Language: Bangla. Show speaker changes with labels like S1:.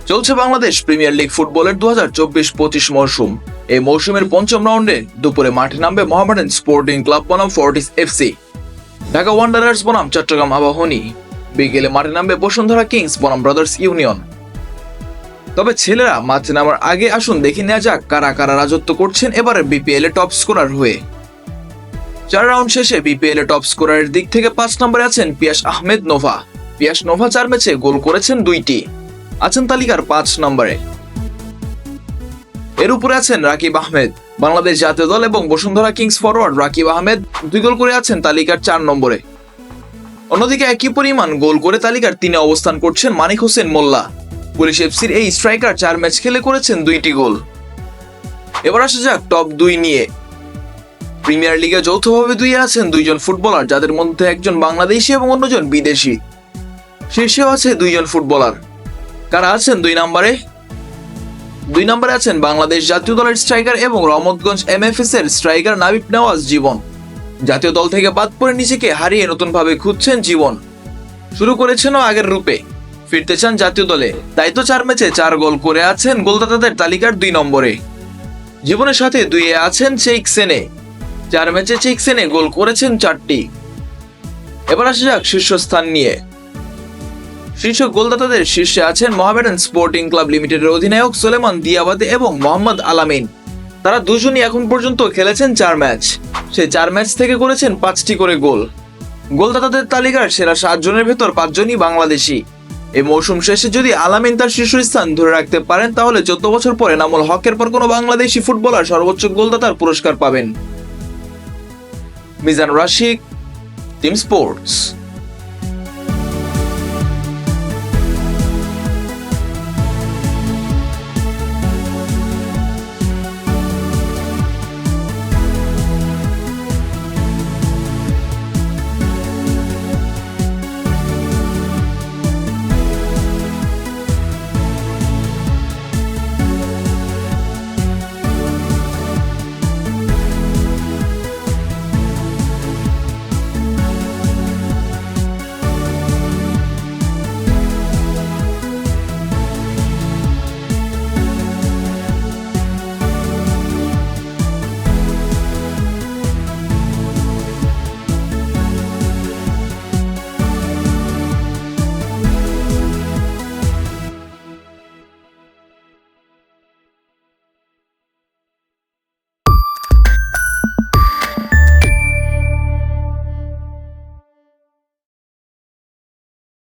S1: চলছে বাংলাদেশ প্রিমিয়ার লিগ ফুটবলের 2024-25 মৌসুম। এই মৌসুমের পঞ্চম রাউন্ডে দুপুরে মাঠে নামবে মোহামেডান স্পোর্টিং ক্লাব বনাম ফোর্টিস এফসি, ঢাকা ওয়ান্ডারার্স বনাম চট্টগ্রাম আবাহনী, বিকেলে মাঠে নামবে বসুন্ধরা কিংস বনাম ব্রাদার্স ইউনিয়ন। তবে ছেলেরা মাঠে নামার আগে আসুন দেখে নেওয়া যাক কারা কারা রাজত্ব করছেন এবারের বিপিএল এ টপ স্কোরার হয়ে। 4 রাউন্ড শেষে বিপিএল এ টপ স্কোরারের দিক থেকে 5 নম্বরে আছেন পিয়াস আহমেদ নোভা। পিয়াস নোভা 4 ম্যাচে গোল করেছেন 2টি, আছেন তালিকার 5 নম্বরে। এর উপরে আছেন রাকিব আহমেদ। বাংলাদেশ জাতীয় দল এবং বসুন্ধরা কিংস ফরওয়ার্ড রাকিব আহমেদ 2 গোল করে আছেন তালিকার 4 নম্বরে। অন্যদিকে একই পরিমাণ গোল করে তালিকার 3-এ অবস্থান করছেন মানিক হোসেন মোল্লা। পুলিশ এফসির এই স্ট্রাইকার 4 ম্যাচ খেলে করেছেন 2টি গোল। এবার আসা যাক টপ 2 নিয়ে। প্রিমিয়ার লিগে যৌথভাবে 2-এ আছেন 2 জন ফুটবলার, যাদের মধ্যে একজন বাংলাদেশি এবং অন্যজন বিদেশি। শীর্ষেও আছে 2 জন ফুটবলার। কারা আছেন 2 নম্বরে? 2 নম্বরে আছেন বাংলাদেশ জাতীয় দলের স্ট্রাইকার এবং রহমতগঞ্জ এমএফএস এর স্ট্রাইকার নাবিব নেওয়াজ জীবন। জাতীয় দল থেকে বাদ পড়ে নিজেকে হারিয়ে নতুনভাবে খুঁজছেন জীবন। শুরু করেছেনও আগের রূপে, ফিরতে চান জাতীয় দলে, তাই তো 4 ম্যাচে 4 গোল করে আছেন গোলদাতাদের তালিকার 2 নম্বরে। জীবনের সাথে 2-এ আছেন চেইক সেনে। 4 ম্যাচে চেইক সেনে গোল করেছেন 4টি। এবার আসা যাক শীর্ষস্থান নিয়ে। শীর্ষ গোলদাতাদের শীর্ষে আছেন মোহামেডান স্পোর্টিং ক্লাব লিমিটেডের অধিনায়ক সুলেমান দিয়াবাতে এবং মোহাম্মদ আলামিন। তারা দুজনই এখন পর্যন্ত খেলেছেন 4 ম্যাচ। সেই 4 ম্যাচ থেকে করেছেন 5টি করে গোল। গোলদাতাদের তালিকার সেরা 7 জনের ভেতর 5 জনই বাংলাদেশি। এই মৌসুম শেষে যদি আলামিন তার শীর্ষস্থান ধরে রাখতে পারেন, তাহলে 14 বছর পরে নামুল হকের পর কোনো বাংলাদেশি ফুটবলার সর্বোচ্চ গোলদাতার পুরস্কার পাবেন। Mizan Rasik, team sports.